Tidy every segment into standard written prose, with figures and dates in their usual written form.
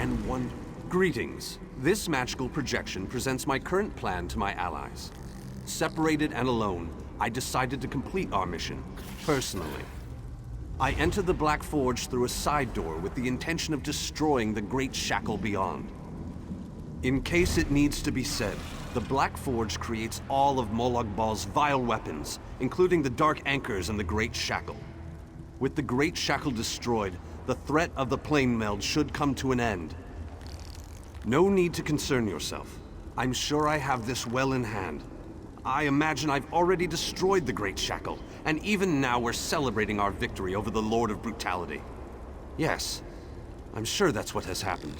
and one... Greetings. This magical projection presents my current plan to my allies. Separated and alone, I decided to complete our mission, personally. I entered the Black Forge through a side door with the intention of destroying the Great Shackle beyond. In case it needs to be said, the Black Forge creates all of Molag Bal's vile weapons, including the Dark Anchors and the Great Shackle. With the Great Shackle destroyed, the threat of the plane meld should come to an end. No need to concern yourself. I'm sure I have this well in hand. I imagine I've already destroyed the Great Shackle, and even now we're celebrating our victory over the Lord of Brutality. Yes, I'm sure that's what has happened.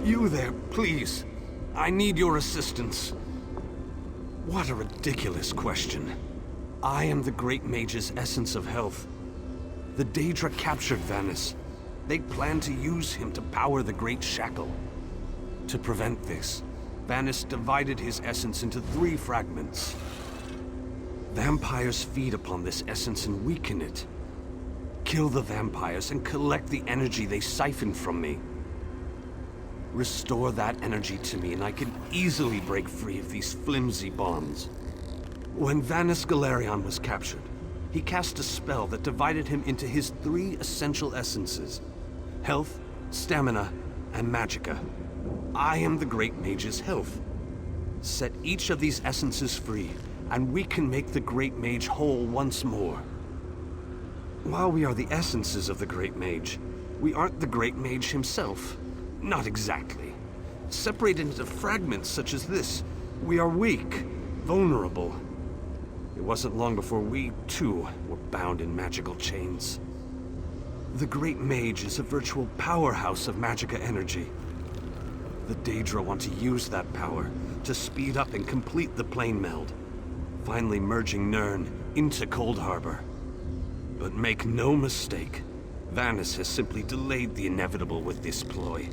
You there, please. I need your assistance. What a ridiculous question. I am the Great Mage's essence of health. The Daedra captured Vanus. They plan to use him to power the Great Shackle. To prevent this, Vanus divided his essence into 3 fragments. Vampires feed upon this essence and weaken it. Kill the vampires and collect the energy they siphon from me. Restore that energy to me and I can easily break free of these flimsy bonds. When Vanus Galerion was captured, he cast a spell that divided him into his 3 essential essences: health, stamina, and magicka. I am the Great Mage's health. Set each of these essences free, and we can make the Great Mage whole once more. While we are the essences of the Great Mage, we aren't the Great Mage himself. Not exactly. Separated into fragments such as this, we are weak, vulnerable. It wasn't long before we, too, were bound in magical chains. The Great Mage is a virtual powerhouse of magicka energy. The Daedra want to use that power to speed up and complete the plane meld, finally merging Nirn into Cold Harbor. But make no mistake, Vanus has simply delayed the inevitable with this ploy.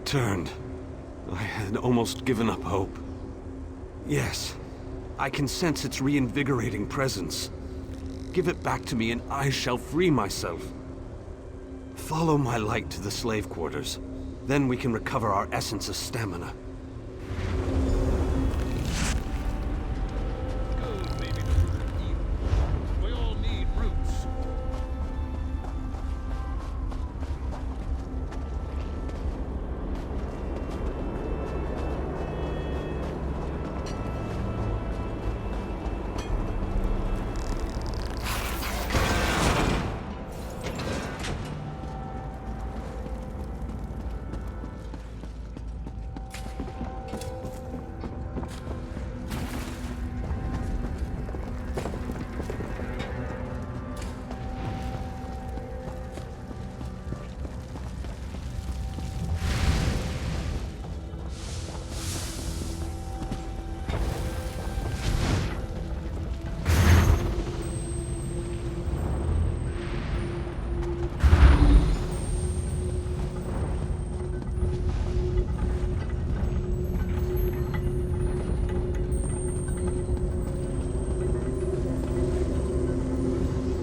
returned. I had almost given up hope. Yes, I can sense its reinvigorating presence. Give it back to me and I shall free myself. Follow my light to the slave quarters. Then we can recover our essence of stamina.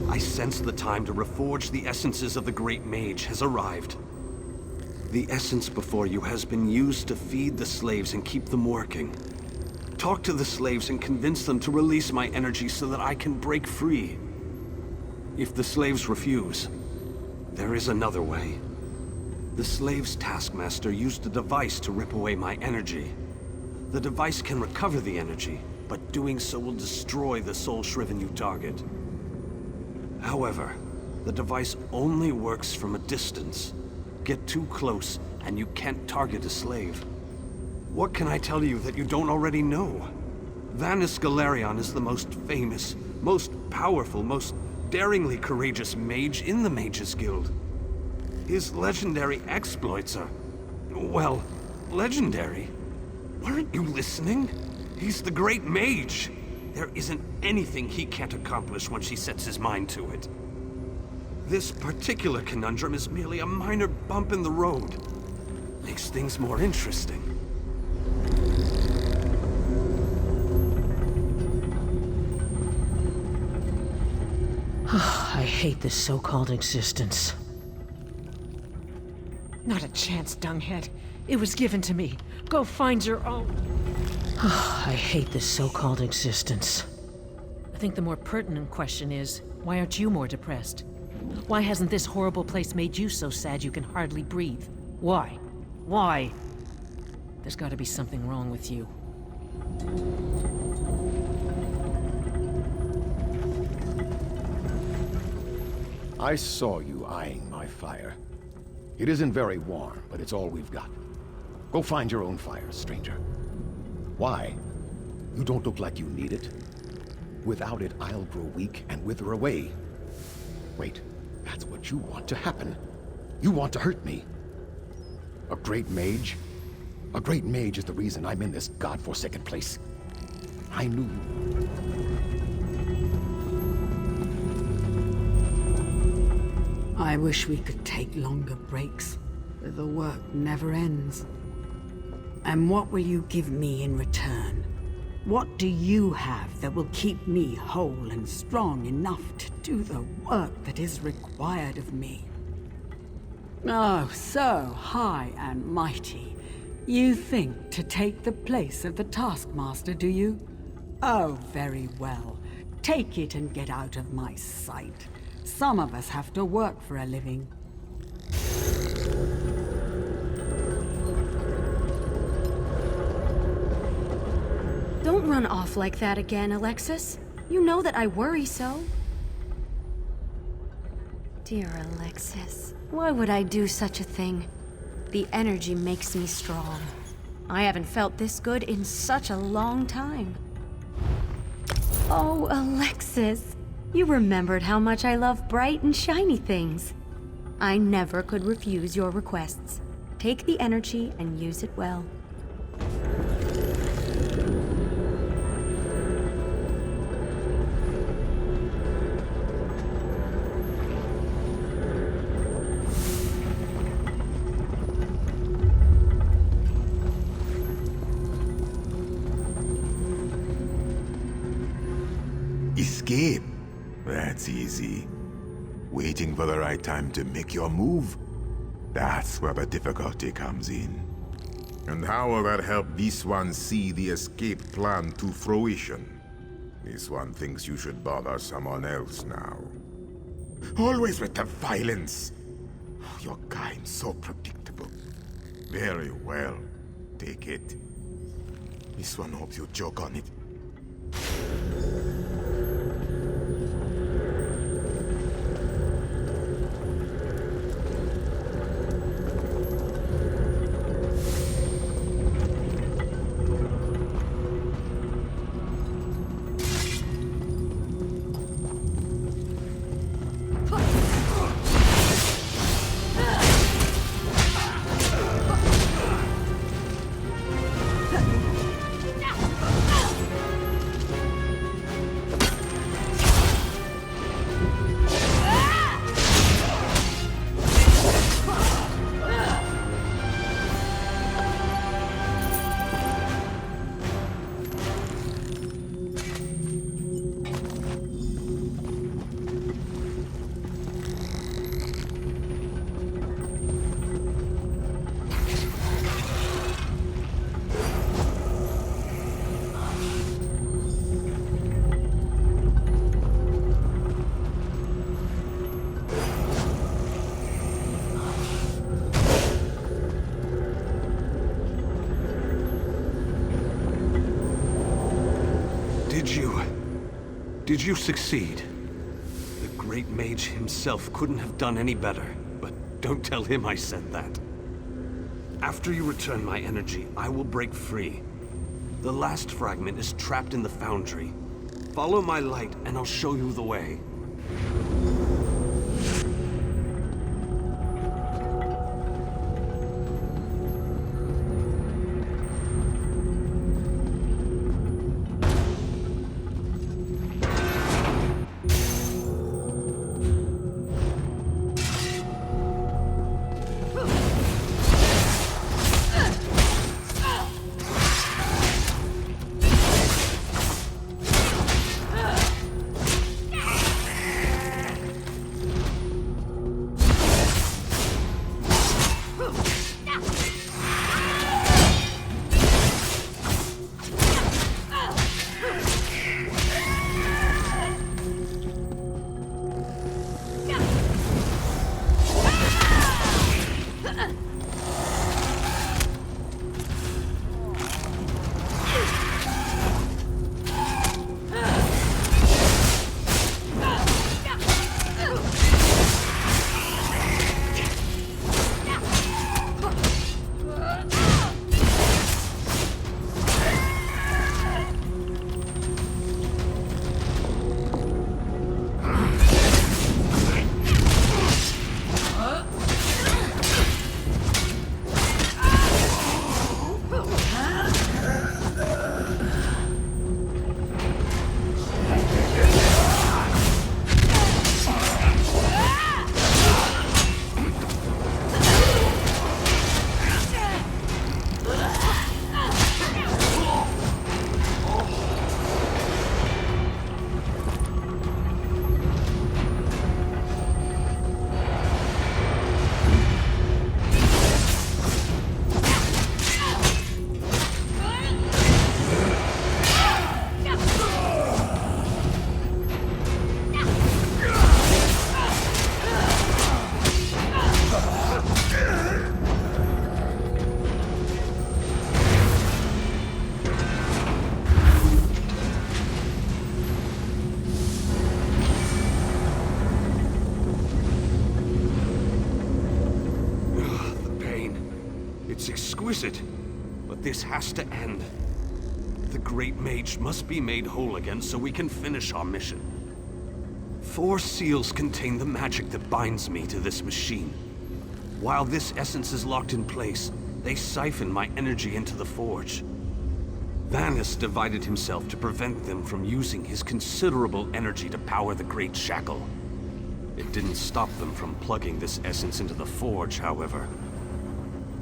I sense the time to reforge the essences of the Great Mage has arrived. The essence before you has been used to feed the slaves and keep them working. Talk to the slaves and convince them to release my energy so that I can break free. If the slaves refuse, there is another way. The slaves' taskmaster used a device to rip away my energy. The device can recover the energy, but doing so will destroy the soul-shriven you target. However, the device only works from a distance. Get too close, and you can't target a slave. What can I tell you that you don't already know? Vanis Galerion is the most famous, most powerful, most daringly courageous mage in the Mages Guild. His legendary exploits are, well, legendary. Weren't you listening? He's the Great Mage. There isn't anything he can't accomplish once he sets his mind to it. This particular conundrum is merely a minor bump in the road. Makes things more interesting. I hate this so-called existence. Not a chance, dunghead. It was given to me. Go find your own. I hate this so-called existence. I think the more pertinent question is, why aren't you more depressed? Why hasn't this horrible place made you so sad you can hardly breathe? Why? Why? There's got to be something wrong with you. I saw you eyeing my fire. It isn't very warm, but it's all we've got. Go find your own fire, stranger. Why? You don't look like you need it. Without it, I'll grow weak and wither away. Wait, that's what you want to happen. You want to hurt me. A great mage? A great mage is the reason I'm in this godforsaken place. I knew you. I wish we could take longer breaks, but the work never ends. And what will you give me in return? What do you have that will keep me whole and strong enough to do the work that is required of me? Oh, so high and mighty. You think to take the place of the Taskmaster, do you? Oh, very well. Take it and get out of my sight. Some of us have to work for a living. Don't run off like that again, Alexis. You know that I worry so. Dear Alexis, why would I do such a thing? The energy makes me strong. I haven't felt this good in such a long time. Oh, Alexis, you remembered how much I love bright and shiny things. I never could refuse your requests. Take the energy and use it well. Escape? That's easy. Waiting for the right time to make your move? That's where the difficulty comes in. And how will that help this one see the escape plan to fruition? This one thinks you should bother someone else now. Always with the violence. Your kind so predictable. Very well. Take it. This one hopes you joke on it. Did you succeed? The great mage himself couldn't have done any better, but don't tell him I said that. After you return my energy, I will break free. The last fragment is trapped in the foundry. Follow my light and I'll show you the way. Exquisite, but this has to end. The Great Mage must be made whole again so we can finish our mission. 4 seals contain the magic that binds me to this machine. While this essence is locked in place, they siphon my energy into the forge. Vanus divided himself to prevent them from using his considerable energy to power the Great Shackle. It didn't stop them from plugging this essence into the forge, however.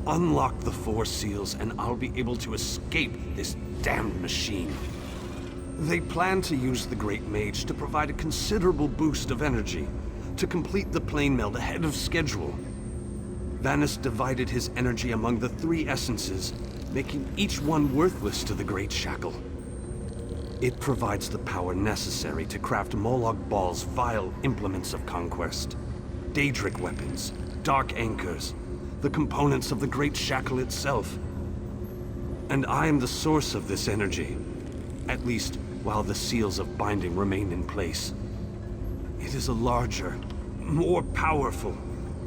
Unlock the 4 seals and I'll be able to escape this damned machine. They plan to use the Great Mage to provide a considerable boost of energy, to complete the plane meld ahead of schedule. Vanus divided his energy among the 3 essences, making each one worthless to the Great Shackle. It provides the power necessary to craft Moloch Baal's vile implements of conquest. Daedric weapons, dark anchors, the components of the Great Shackle itself. And I am the source of this energy, at least while the seals of binding remain in place. It is a larger, more powerful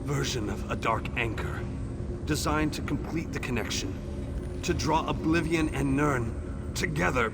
version of a dark anchor, designed to complete the connection, to draw Oblivion and Nirn together.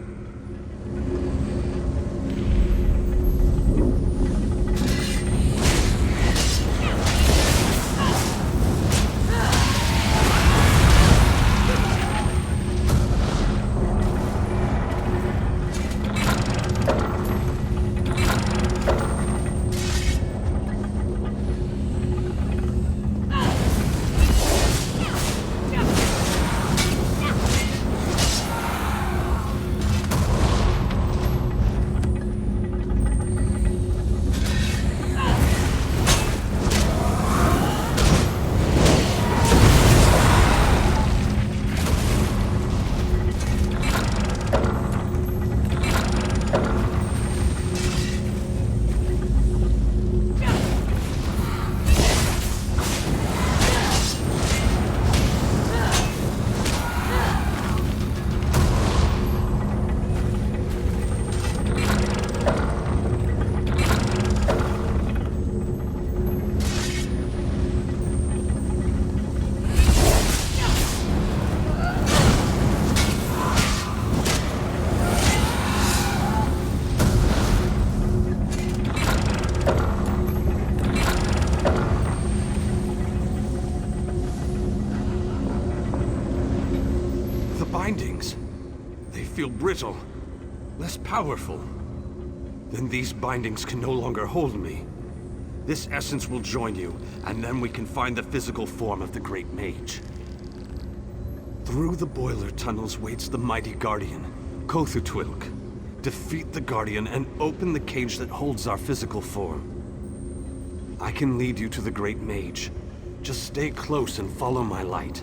Bindings. They feel brittle, less powerful. Then these bindings can no longer hold me. This essence will join you, and then we can find the physical form of the Great Mage. Through the boiler tunnels waits the mighty Guardian, Kothutwilk. Defeat the Guardian and open the cage that holds our physical form. I can lead you to the Great Mage. Just stay close and follow my light.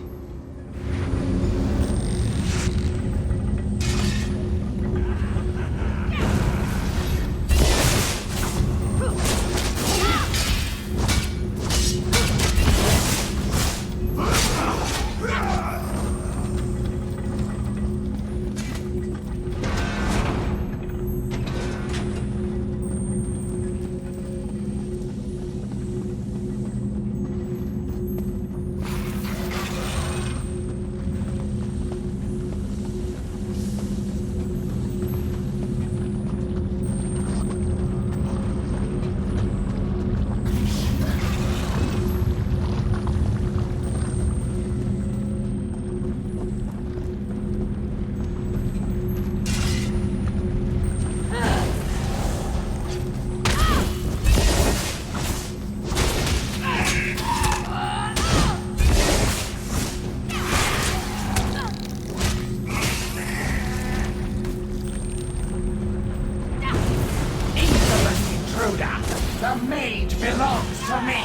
The mage belongs to me!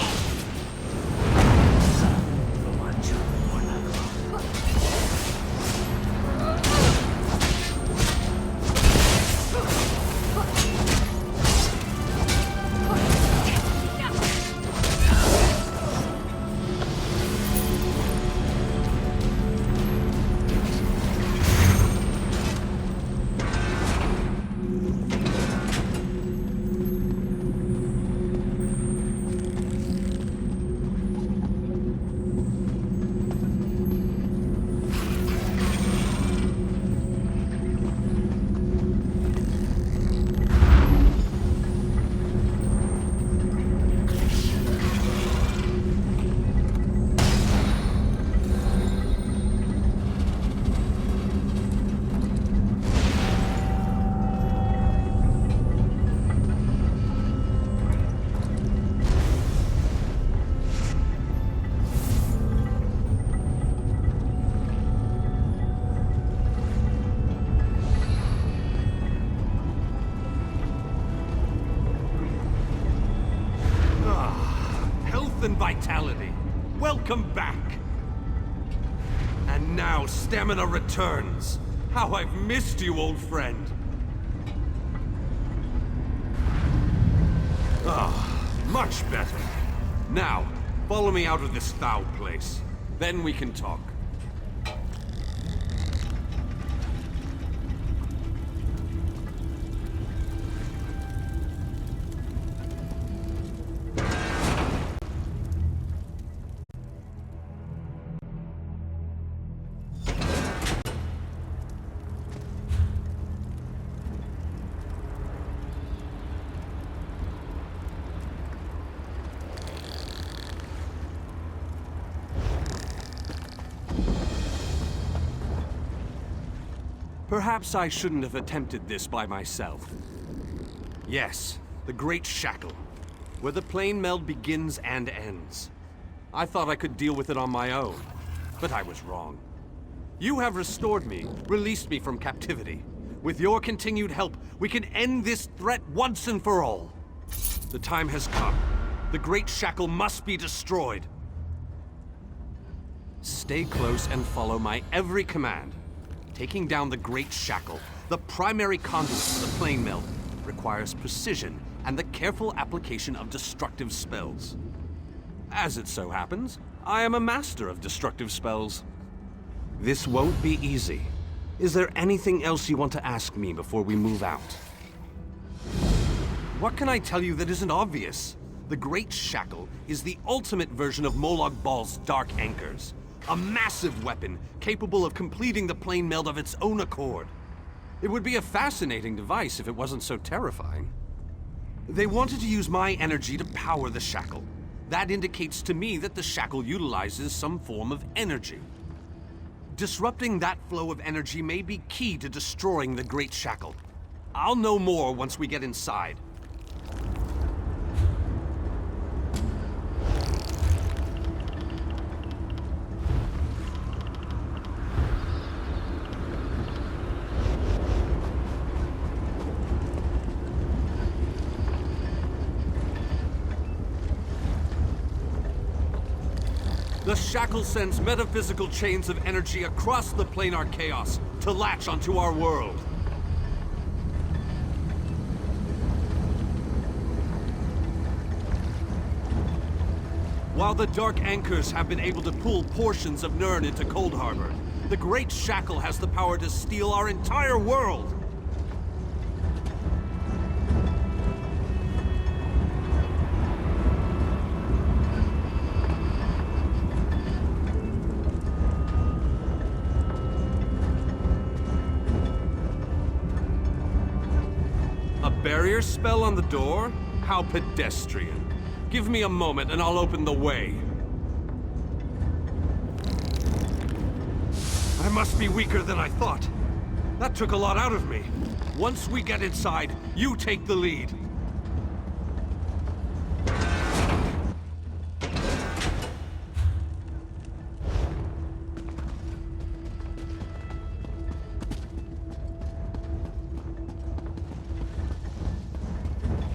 and vitality. Welcome back. And now stamina returns. How I've missed you, old friend. Ah, much better. Now, follow me out of this foul place. Then we can talk. Perhaps I shouldn't have attempted this by myself. Yes, the Great Shackle, where the plane meld begins and ends. I thought I could deal with it on my own, but I was wrong. You have restored me, released me from captivity. With your continued help, we can end this threat once and for all. The time has come. The Great Shackle must be destroyed. Stay close and follow my every command. Taking down the Great Shackle, the primary conduit for the plane meld, requires precision and the careful application of destructive spells. As it so happens, I am a master of destructive spells. This won't be easy. Is there anything else you want to ask me before we move out? What can I tell you that isn't obvious? The Great Shackle is the ultimate version of Molag Bal's Dark Anchors. A massive weapon capable of completing the plane meld of its own accord. It would be a fascinating device if it wasn't so terrifying. They wanted to use my energy to power the shackle. That indicates to me that the shackle utilizes some form of energy. Disrupting that flow of energy may be key to destroying the Great Shackle. I'll know more once we get inside. The shackle sends metaphysical chains of energy across the planar chaos to latch onto our world. While the Dark Anchors have been able to pull portions of Nirn into Cold Harbor, the Great Shackle has the power to steal our entire world. Barrier spell on the door? How pedestrian. Give me a moment and I'll open the way. I must be weaker than I thought. That took a lot out of me. Once we get inside, you take the lead.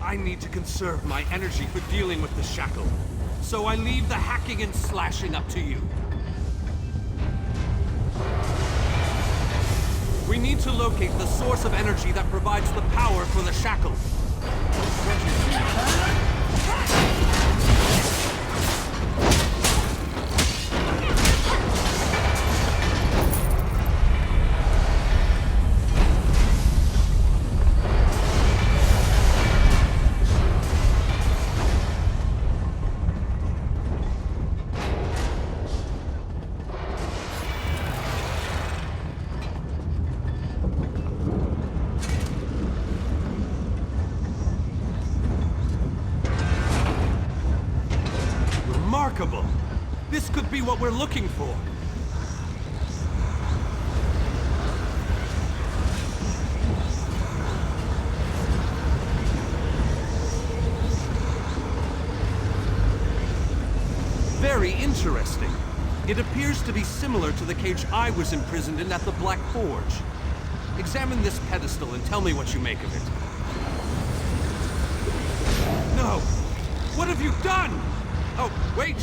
I need to conserve my energy for dealing with the shackle, so I leave the hacking and slashing up to you. We need to locate the source of energy that provides the power for the shackle. Remarkable. This could be what we're looking for. Very interesting. It appears to be similar to the cage I was imprisoned in at the Black Forge. Examine this pedestal and tell me what you make of it. No! What have you done? Oh, wait!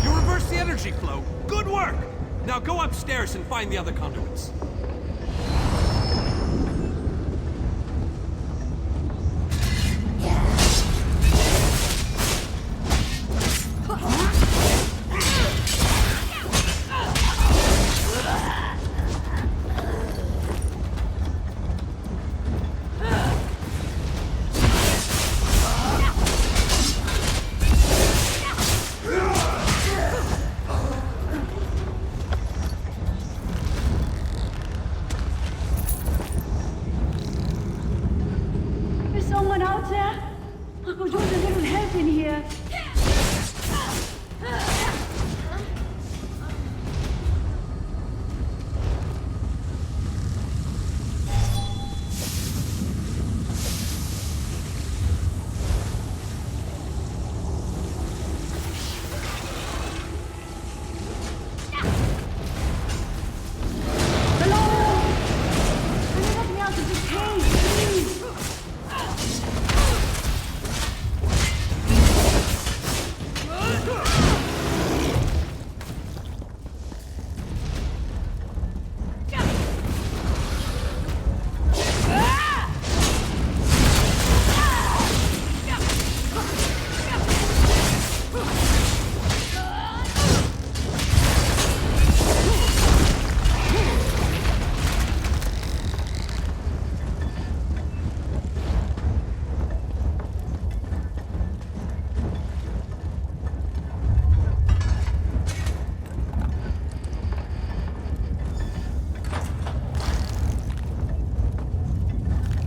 You reversed the energy flow. Good work! Now go upstairs and find the other conduits. Someone out there? I could use a little help in here. Hello? Can you let me out of this cage, please?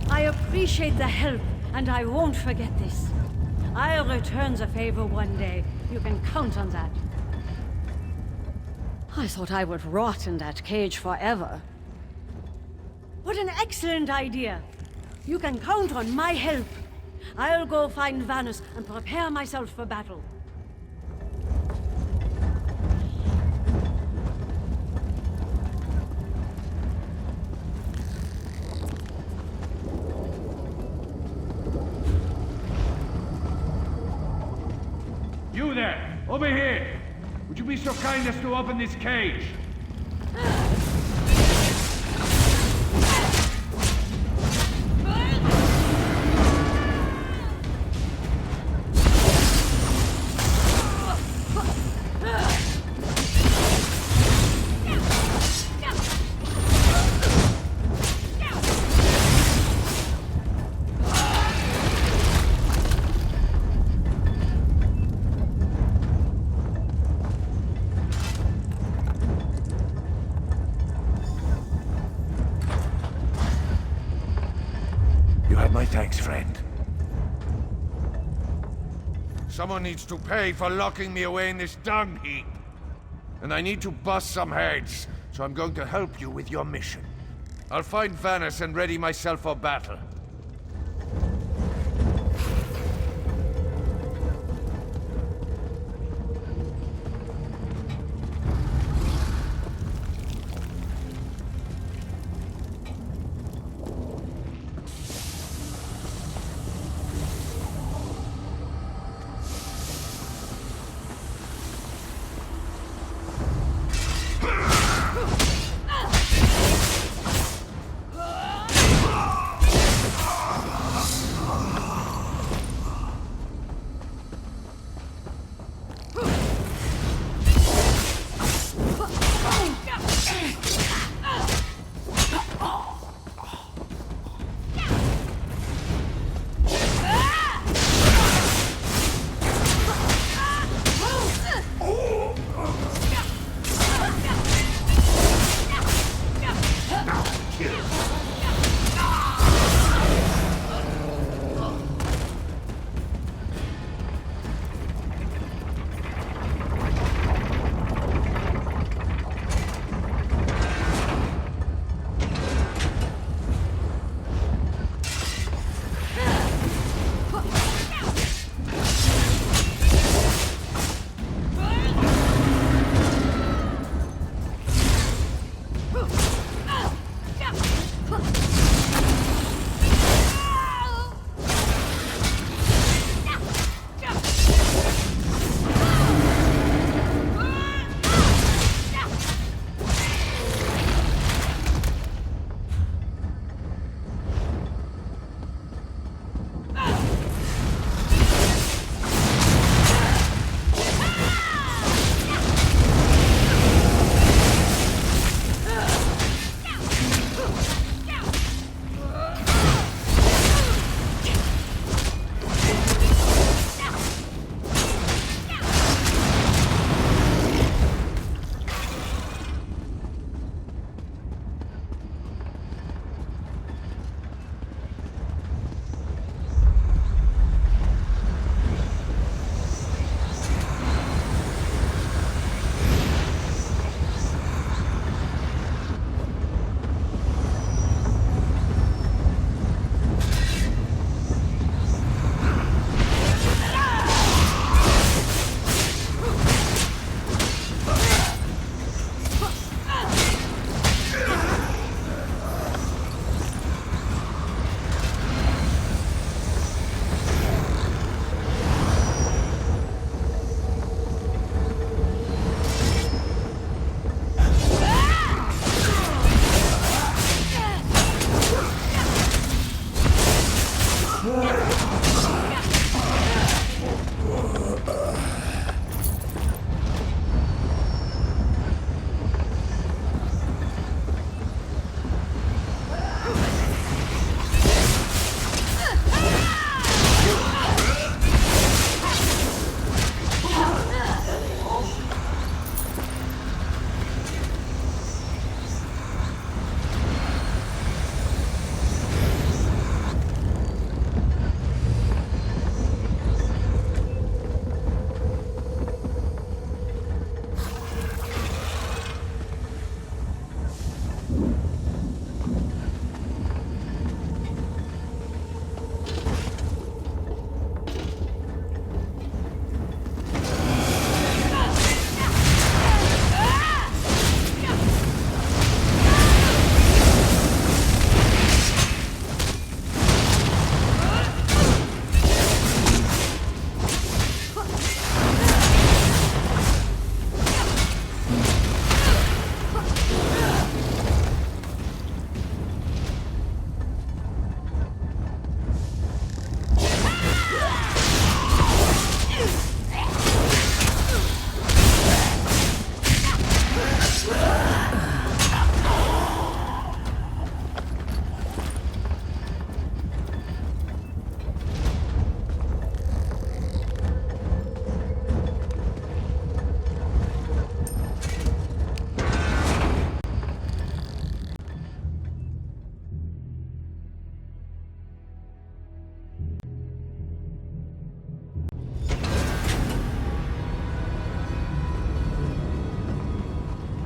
I appreciate the help, and I won't forget this. I'll return the favor one day. You can count on that. I thought I would rot in that cage forever. What an excellent idea! You can count on my help. I'll go find Vanus and prepare myself for battle. You there! Over here! Would you be so kind as to open this cage? You have my thanks, friend. Someone needs to pay for locking me away in this dung heap. And I need to bust some heads, so I'm going to help you with your mission. I'll find Vanus and ready myself for battle.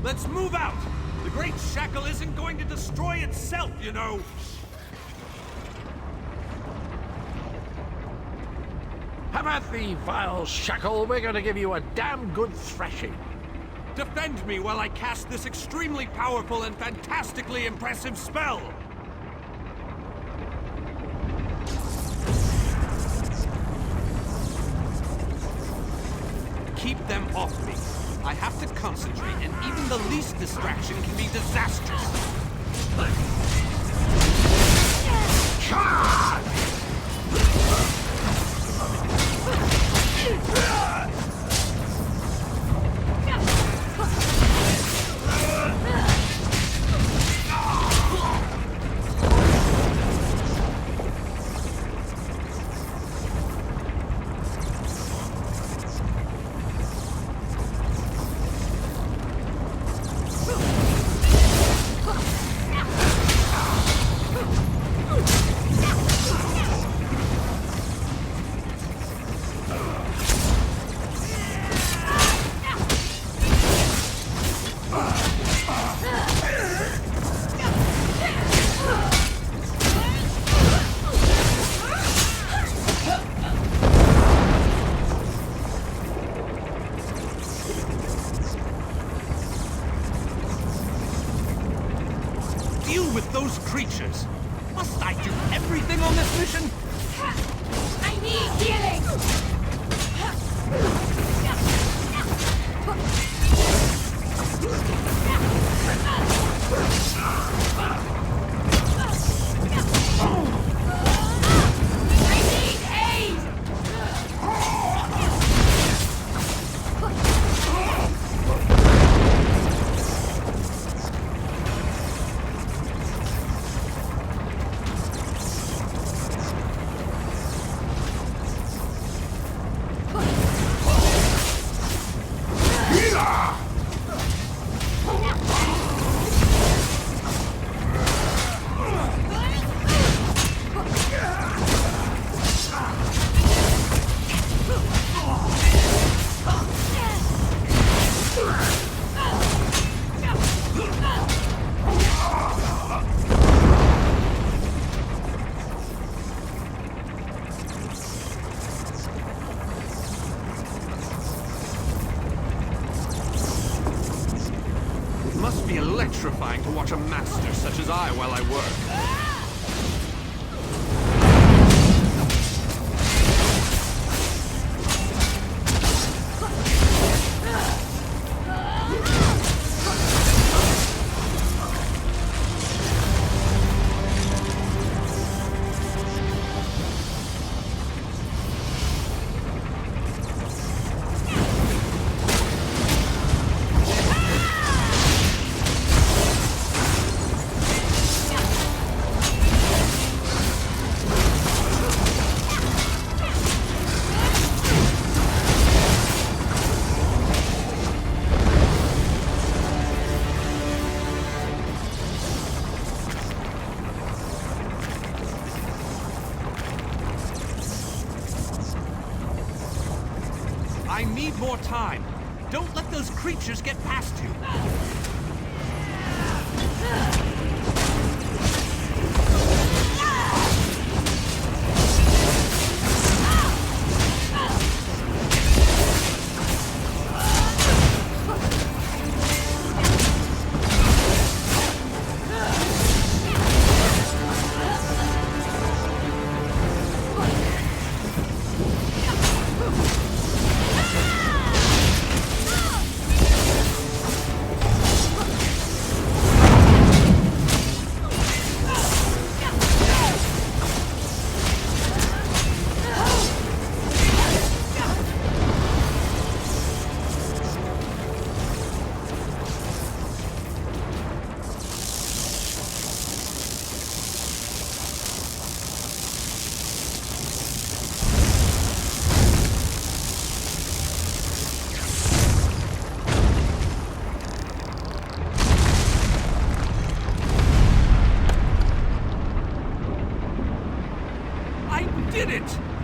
Let's move out! The Great Shackle isn't going to destroy itself, you know! Have at thee, vile shackle. We're gonna give you a damn good thrashing. Defend me while I cast this extremely powerful and fantastically impressive spell! Keep them off me. I have to concentrate, and even the least distraction can be disastrous. Charge! With those creatures. Must I do everything on this mission? I need healing! I need aid! It must be electrifying to watch a master such as I while I work. I need more time. Don't let those creatures get past you.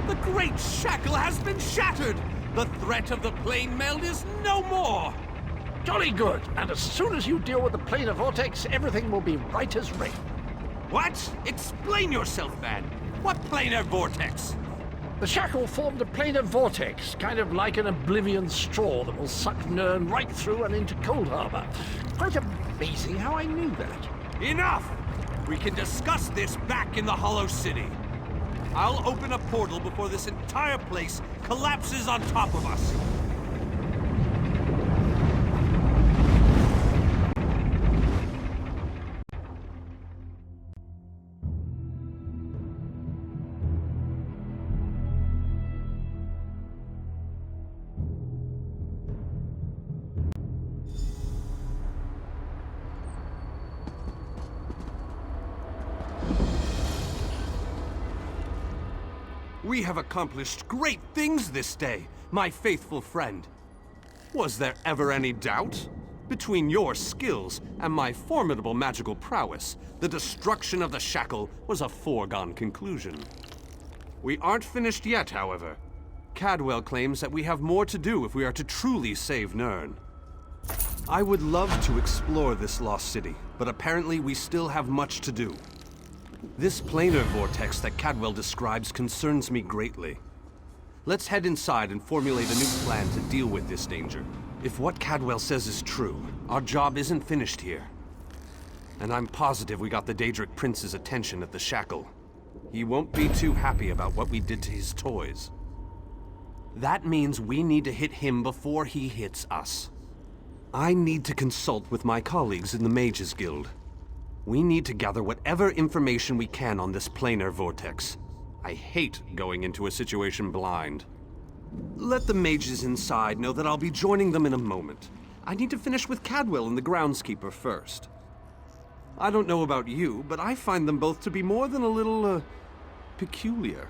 The great shackle has been shattered! The threat of the plane meld is no more! Jolly good. And as soon as you deal with the planar vortex, everything will be right as rain. What? Explain yourself, then. What planar vortex? The shackle formed a planar vortex, kind of like an oblivion straw that will suck Nirn right through and into Cold Harbor. Quite amazing how I knew that. Enough! We can discuss this back in the Hollow City. I'll open a portal before this entire place collapses on top of us. We have accomplished great things this day, my faithful friend. Was there ever any doubt? Between your skills and my formidable magical prowess, the destruction of the shackle was a foregone conclusion. We aren't finished yet, however. Cadwell claims that we have more to do if we are to truly save Nirn. I would love to explore this lost city, but apparently we still have much to do. This planar vortex that Cadwell describes concerns me greatly. Let's head inside and formulate a new plan to deal with this danger. If what Cadwell says is true, our job isn't finished here. And I'm positive we got the Daedric Prince's attention at the shackle. He won't be too happy about what we did to his toys. That means we need to hit him before he hits us. I need to consult with my colleagues in the Mages Guild. We need to gather whatever information we can on this planar vortex. I hate going into a situation blind. Let the mages inside know that I'll be joining them in a moment. I need to finish with Cadwell and the groundskeeper first. I don't know about you, but I find them both to be more than a little, peculiar.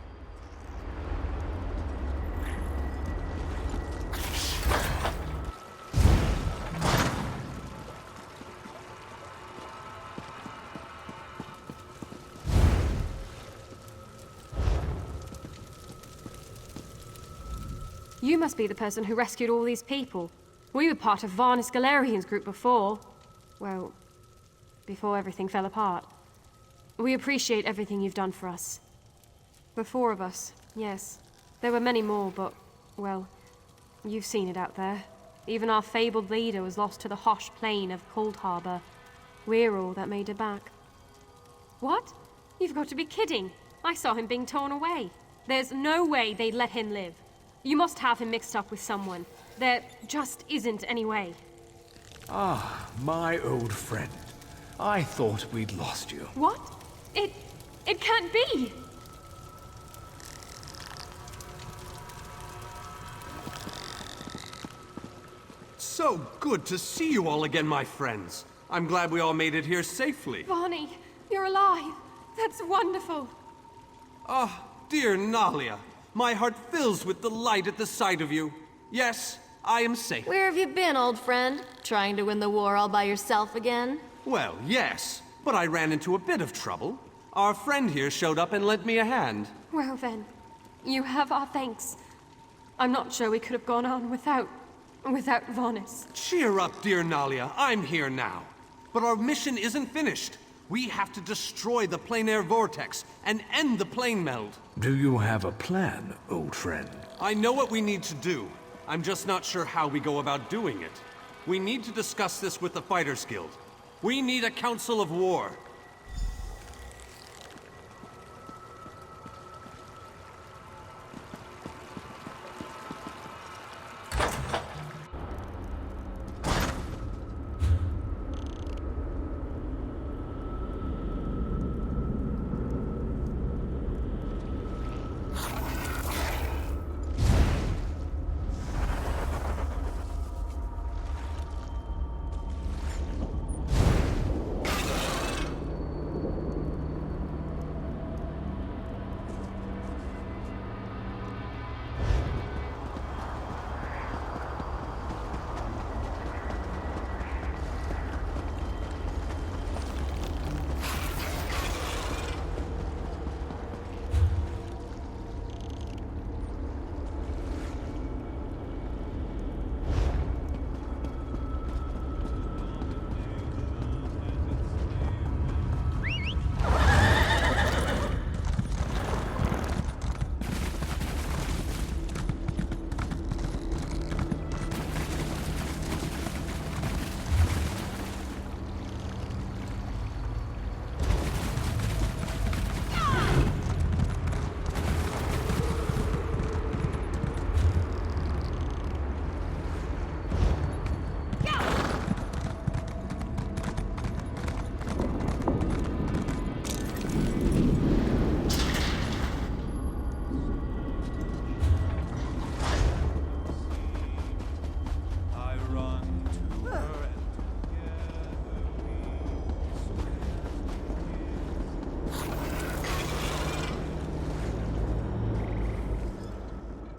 You must be the person who rescued all these people. We were part of Varnus Galerian's group before. Well, before everything fell apart. We appreciate everything you've done for us. The four of us, yes. There were many more, but, well, you've seen it out there. Even our fabled leader was lost to the harsh plain of Cold Harbor. We're all that made it back. What? You've got to be kidding. I saw him being torn away. There's no way they'd let him live. You must have him mixed up with someone. There just isn't any way. Ah, my old friend. I thought we'd lost you. What? It can't be! So good to see you all again, my friends. I'm glad we all made it here safely. Varney, you're alive. That's wonderful. Ah, dear Nalia. My heart fills with delight at the sight of you. Yes, I am safe. Where have you been, old friend? Trying to win the war all by yourself again? Well, yes, but I ran into a bit of trouble. Our friend here showed up and lent me a hand. Well then, you have our thanks. I'm not sure we could have gone on without Varnis. Cheer up, dear Nalia. I'm here now. But our mission isn't finished. We have to destroy the plain air vortex and end the plane meld. Do you have a plan, old friend? I know what we need to do. I'm just not sure how we go about doing it. We need to discuss this with the Fighters Guild. We need a council of war.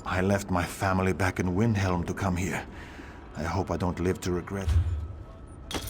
I left my family back in Windhelm to come here. I hope I don't live to regret it.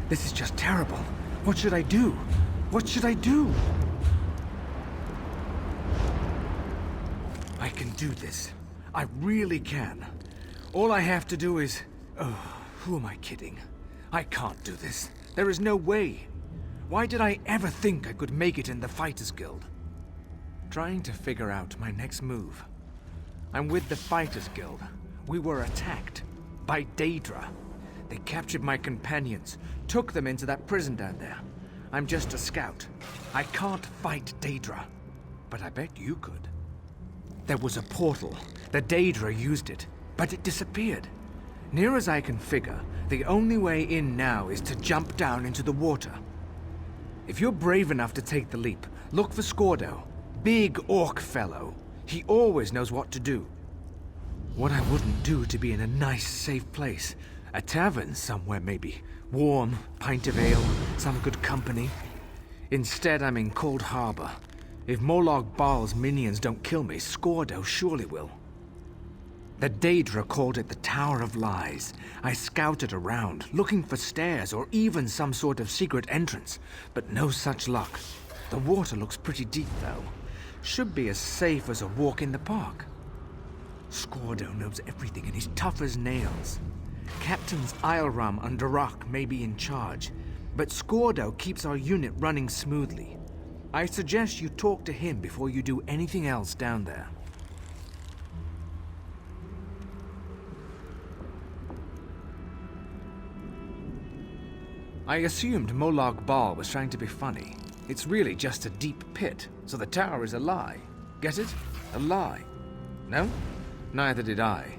This is just terrible. What should I do? What should I do? I can do this. I really can. All I have to do is... Oh, who am I kidding? I can't do this. There is no way. Why did I ever think I could make it in the Fighters Guild? Trying to figure out my next move. I'm with the Fighters Guild. We were attacked by Daedra. They captured my companions, took them into that prison down there. I'm just a scout. I can't fight Daedra, but I bet you could. There was a portal. The Daedra used it, but it disappeared. Near as I can figure, the only way in now is to jump down into the water. If you're brave enough to take the leap, look for Scordo. Big orc fellow. He always knows what to do. What I wouldn't do to be in a nice, safe place. A tavern somewhere, maybe. Warm, pint of ale, some good company. Instead, I'm in Cold Harbor. If Molag Bal's minions don't kill me, Scordo surely will. The Daedra called it the Tower of Lies. I scouted around, looking for stairs or even some sort of secret entrance, but no such luck. The water looks pretty deep, though. Should be as safe as a walk in the park. Scordo knows everything and he's tough as nails. Captains Ilram and Darak may be in charge, but Scordo keeps our unit running smoothly. I suggest you talk to him before you do anything else down there. I assumed Molag Bal was trying to be funny. It's really just a deep pit, so the tower is a lie. Get it? A lie. No? Neither did I.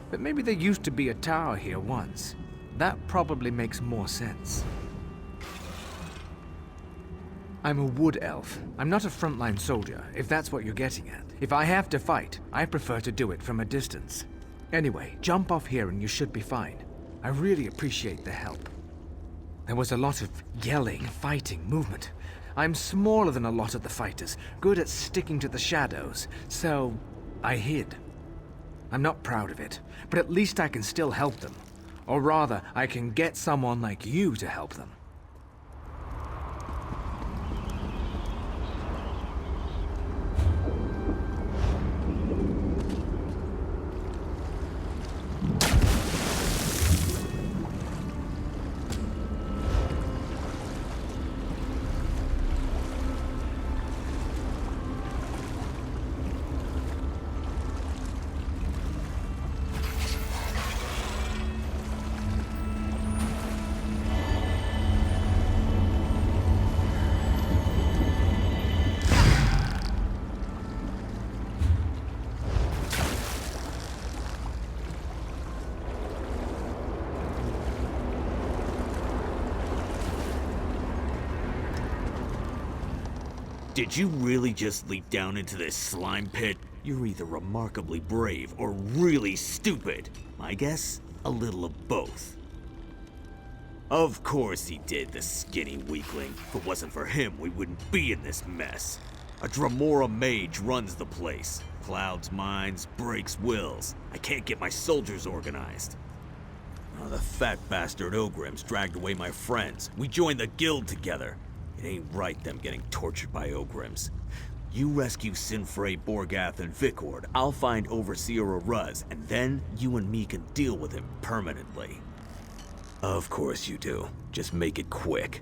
But maybe there used to be a tower here once. That probably makes more sense. I'm a wood elf. I'm not a frontline soldier, if that's what you're getting at. If I have to fight, I prefer to do it from a distance. Anyway, jump off here and you should be fine. I really appreciate the help. There was a lot of yelling, fighting, movement. I'm smaller than a lot of the fighters, good at sticking to the shadows, so I hid. I'm not proud of it, but at least I can still help them. Or rather, I can get someone like you to help them. Did you really just leap down into this slime pit? You're either remarkably brave or really stupid. My guess? A little of both. Of course he did, the skinny weakling. If it wasn't for him, we wouldn't be in this mess. A Dremora mage runs the place. Clouds minds, breaks wills. I can't get my soldiers organized. Oh, the fat bastard Ogrims dragged away my friends. We joined the guild together. It ain't right them getting tortured by Ogrims. You rescue Sinfrey, Borgath, and Vikord. I'll find Overseer Aruz, and then you and me can deal with him permanently. Of course you do. Just make it quick.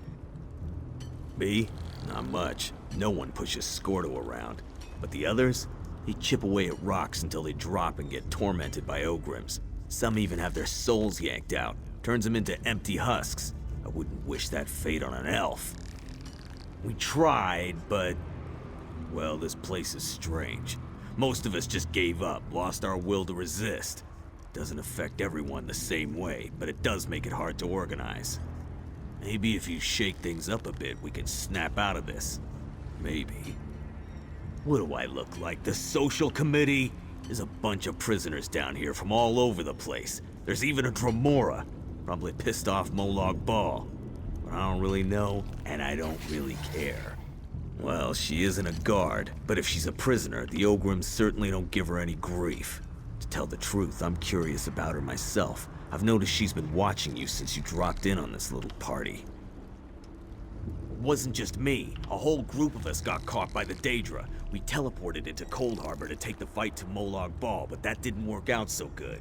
Me? Not much. No one pushes Scordo around. But the others? They chip away at rocks until they drop and get tormented by Ogrims. Some even have their souls yanked out. Turns them into empty husks. I wouldn't wish that fate on an elf. We tried, but... well, this place is strange. Most of us just gave up, lost our will to resist. Doesn't affect everyone the same way, but it does make it hard to organize. Maybe if you shake things up a bit, we can snap out of this. Maybe. What do I look like, the social committee? There's a bunch of prisoners down here from all over the place. There's even a Dremora. Probably pissed off Molag Bal. But I don't really know, and I don't really care. Well, she isn't a guard, but if she's a prisoner, the Ogrims certainly don't give her any grief. To tell the truth, I'm curious about her myself. I've noticed she's been watching you since you dropped in on this little party. wasn't just me. A whole group of us got caught by the Daedra. We teleported into Cold Harbor to take the fight to Molag Bal, but that didn't work out so good.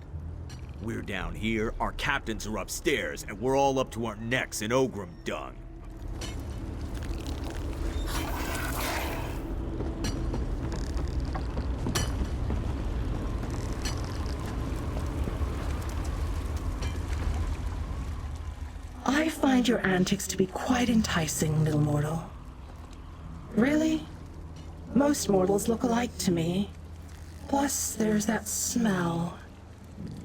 We're down here, our captains are upstairs, and we're all up to our necks in Ogrim dung. I find your antics to be quite enticing, little mortal. Really? Most mortals look alike to me. Plus, there's that smell.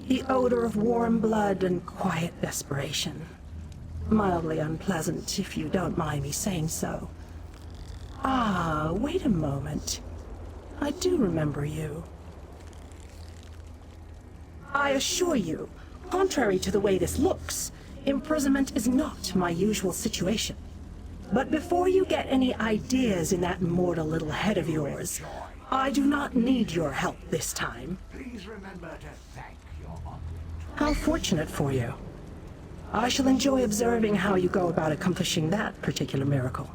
The odor of warm blood and quiet desperation. Mildly unpleasant, if you don't mind me saying so. Ah, wait a moment. I do remember you. I assure you, contrary to the way this looks, imprisonment is not my usual situation. But before you get any ideas in that mortal little head of yours, I do not need your help this time. Please remember to thank your uncle. How fortunate for you. I shall enjoy observing how you go about accomplishing that particular miracle.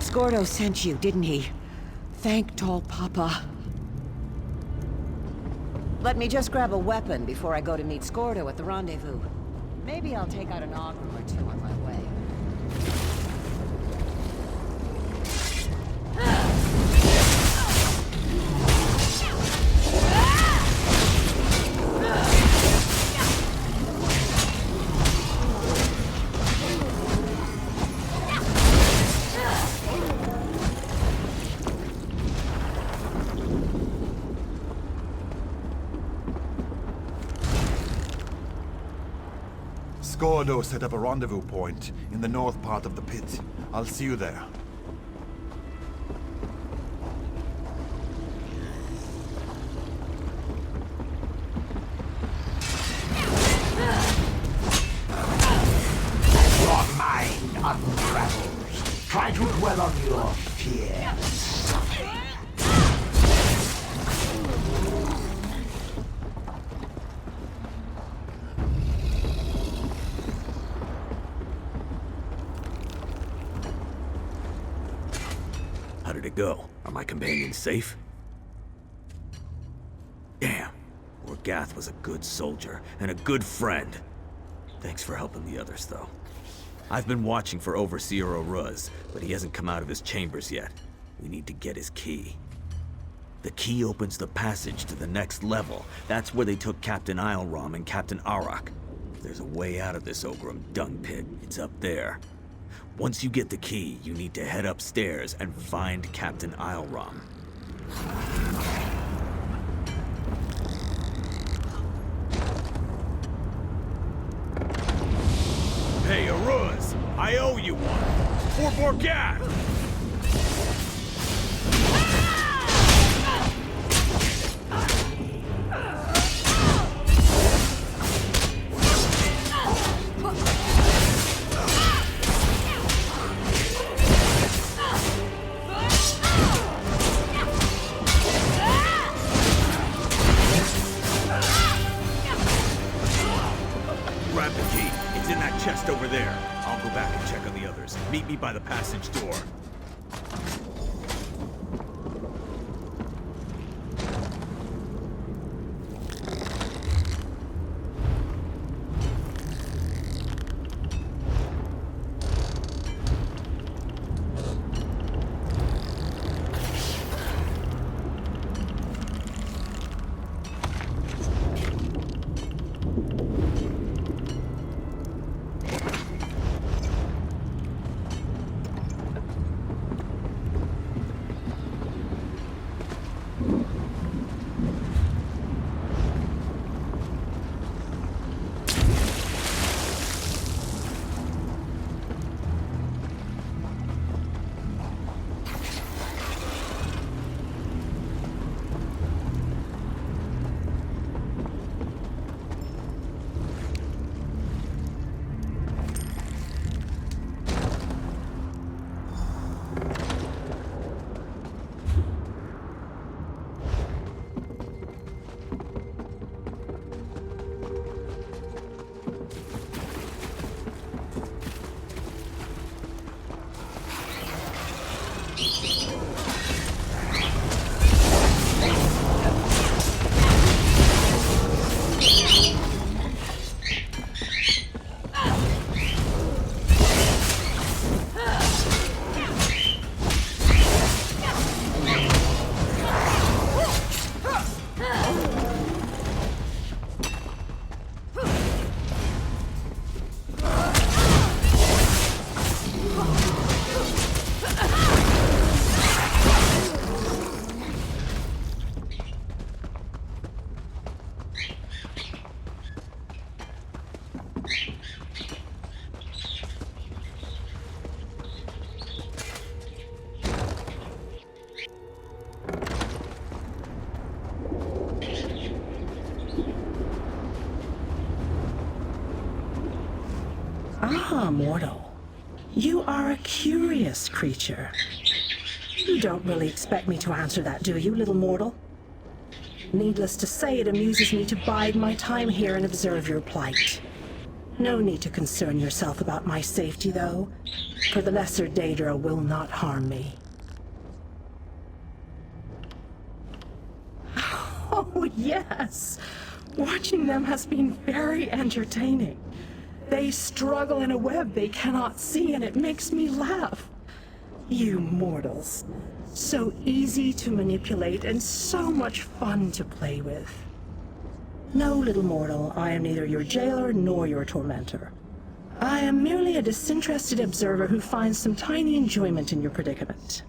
Scordo sent you, didn't he? Thank Tall Papa. Let me just grab a weapon before I go to meet Scordo at the rendezvous. Maybe I'll take out an Ogrim or two on my way. Scordo set up a rendezvous point in the north part of the pit. I'll see you there. Your mind untravels. Try to dwell on your fear and suffering. How did it go? Are my companions safe? Damn. Orgath was a good soldier and a good friend. Thanks for helping the others, though. I've been watching for Overseer Oruz, but he hasn't come out of his chambers yet. We need to get his key. The key opens the passage to the next level. That's where they took Captain Isleram and Captain Arak. If there's a way out of this Ogrim dung pit, it's up there. Once you get the key, you need to head upstairs and find Captain Isleram. Hey, Oruz! I owe you one! For Orgath! Grab the key. It's in that chest over there. I'll go back and check on the others. Meet me by the passage door. Ah, mortal. You are a curious creature. You don't really expect me to answer that, do you, little mortal? Needless to say, it amuses me to bide my time here and observe your plight. No need to concern yourself about my safety, though, for the lesser Daedra will not harm me. Oh, yes! Watching them has been very entertaining. They struggle in a web they cannot see, and it makes me laugh. You mortals. So easy to manipulate and so much fun to play with. No, little mortal, I am neither your jailer nor your tormentor. I am merely a disinterested observer who finds some tiny enjoyment in your predicament.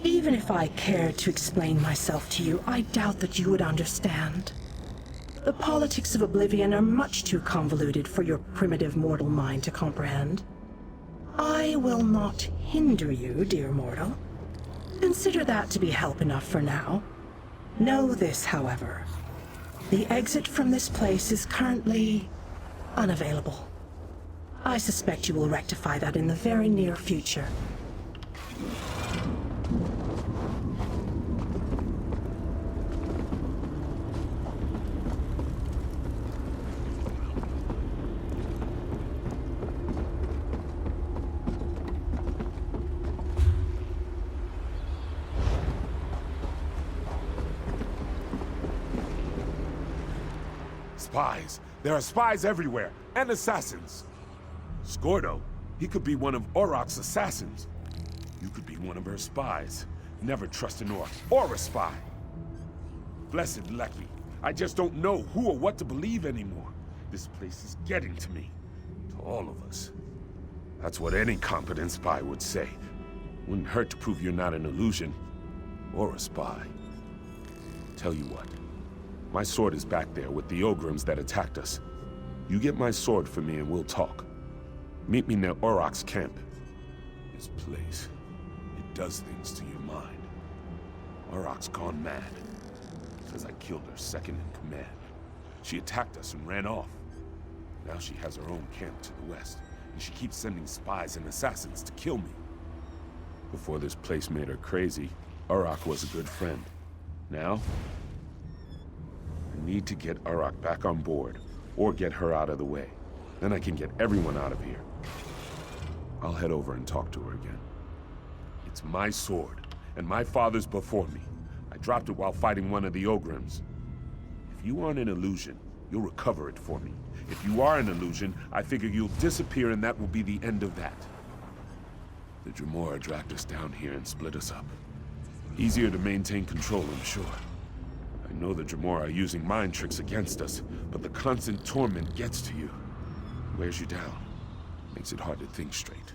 Even if I cared to explain myself to you, I doubt that you would understand. The politics of Oblivion are much too convoluted for your primitive mortal mind to comprehend. I will not hinder you, dear mortal. Consider that to be help enough for now. Know this, however. The exit from this place is currently unavailable. I suspect you will rectify that in the very near future. Spies. There are spies everywhere, and assassins. Scordo, he could be one of Auroch's assassins. You could be one of her spies. Never trust an orc or a spy. Blessed Lecky, I just don't know who or what to believe anymore. This place is getting to me. To all of us. That's what any competent spy would say. Wouldn't hurt to prove you're not an illusion. Or a spy. Tell you what. My sword is back there with the Ogrims that attacked us. You get my sword for me and we'll talk. Meet me near Auroch's camp. This place, it does things to your mind. Auroch's gone mad. Says I killed her second in command. She attacked us and ran off. Now she has her own camp to the west, and she keeps sending spies and assassins to kill me. Before this place made her crazy, Auroch was a good friend. Now, I need to get Auroch back on board, or get her out of the way. Then I can get everyone out of here. I'll head over and talk to her again. It's my sword, and my father's before me. I dropped it while fighting one of the Ogrims. If you aren't an illusion, you'll recover it for me. If you are an illusion, I figure you'll disappear and that will be the end of that. The Dremora dragged us down here and split us up. Easier to maintain control, I'm sure. I know the Dremora are using mind tricks against us, but the constant torment gets to you. Wears you down. Makes it hard to think straight.